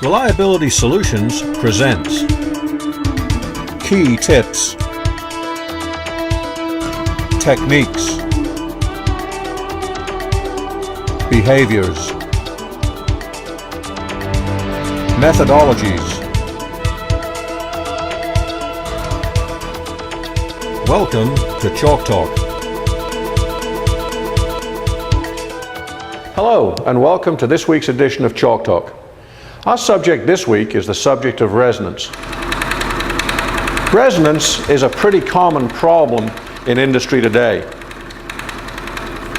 Reliability Solutions presents Key Tips, Techniques, Behaviors, Methodologies. Welcome to Chalk Talk. Hello, and welcome to this week's edition of Chalk Talk. Our subject this week is the subject of resonance. Resonance is a pretty common problem in industry today.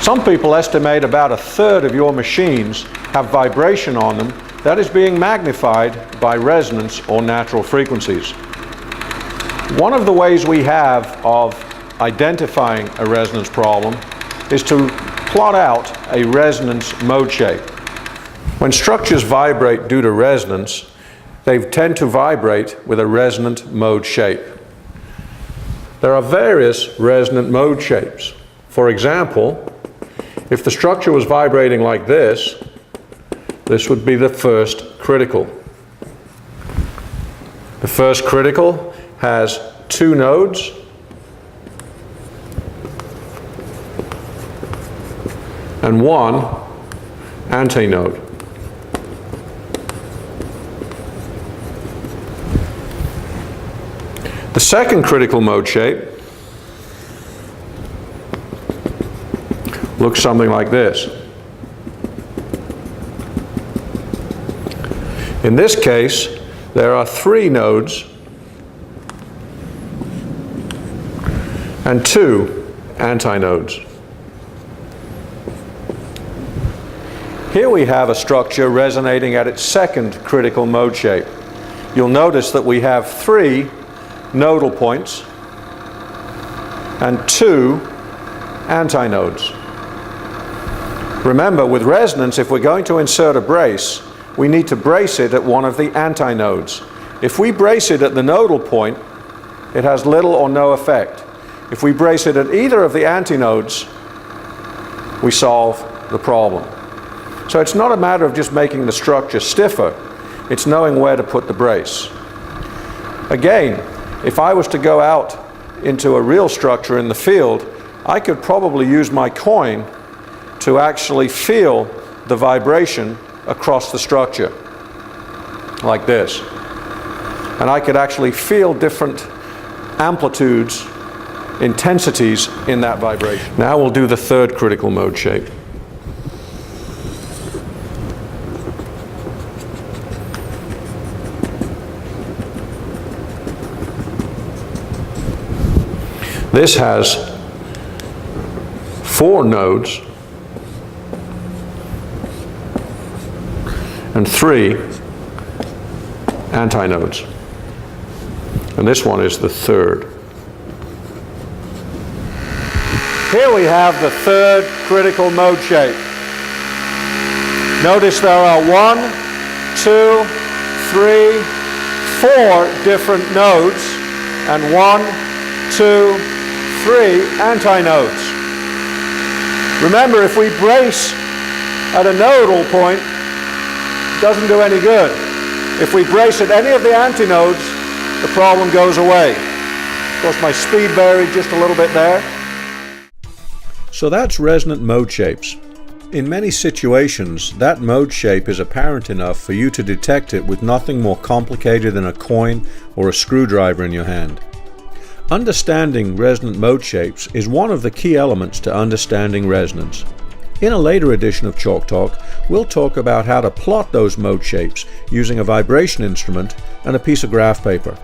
Some people estimate about a third of your machines have vibration on them that is being magnified by resonance or natural frequencies. One of the ways we have of identifying a resonance problem is to plot out a resonance mode shape. When structures vibrate due to resonance, they tend to vibrate with a resonant mode shape. There are various resonant mode shapes. For example, if the structure was vibrating like this would be the first critical. The first critical has two nodes and one antinode. The second critical mode shape looks something like this. In this case, there are three nodes and two antinodes. Here we have a structure resonating at its second critical mode shape. You'll notice that we have three nodal points and two antinodes. Remember, with resonance, if we're going to insert a brace, we need to brace it at one of the antinodes. If we brace it at the nodal point, it has little or no effect. If we brace it at either of the antinodes, we solve the problem. So it's not a matter of just making the structure stiffer, it's knowing where to put the brace. Again, if I was to go out into a real structure in the field, I could probably use my coin to actually feel the vibration across the structure, like this. And I could actually feel different amplitudes, intensities in that vibration. Now we'll do the third critical mode shape. This has four nodes and three antinodes. And this one is the third. Here we have the third critical mode shape. Notice there are 1, 2, 3, 4 different nodes and 1, 2, 3 antinodes. Remember, if we brace at a nodal point, it doesn't do any good. If we brace at any of the antinodes, the problem goes away. Of course, my speed varied just a little bit there. So that's resonant mode shapes. In many situations, that mode shape is apparent enough for you to detect it with nothing more complicated than a coin or a screwdriver in your hand. Understanding resonant mode shapes is one of the key elements to understanding resonance. In a later edition of Chalk Talk, we'll talk about how to plot those mode shapes using a vibration instrument and a piece of graph paper.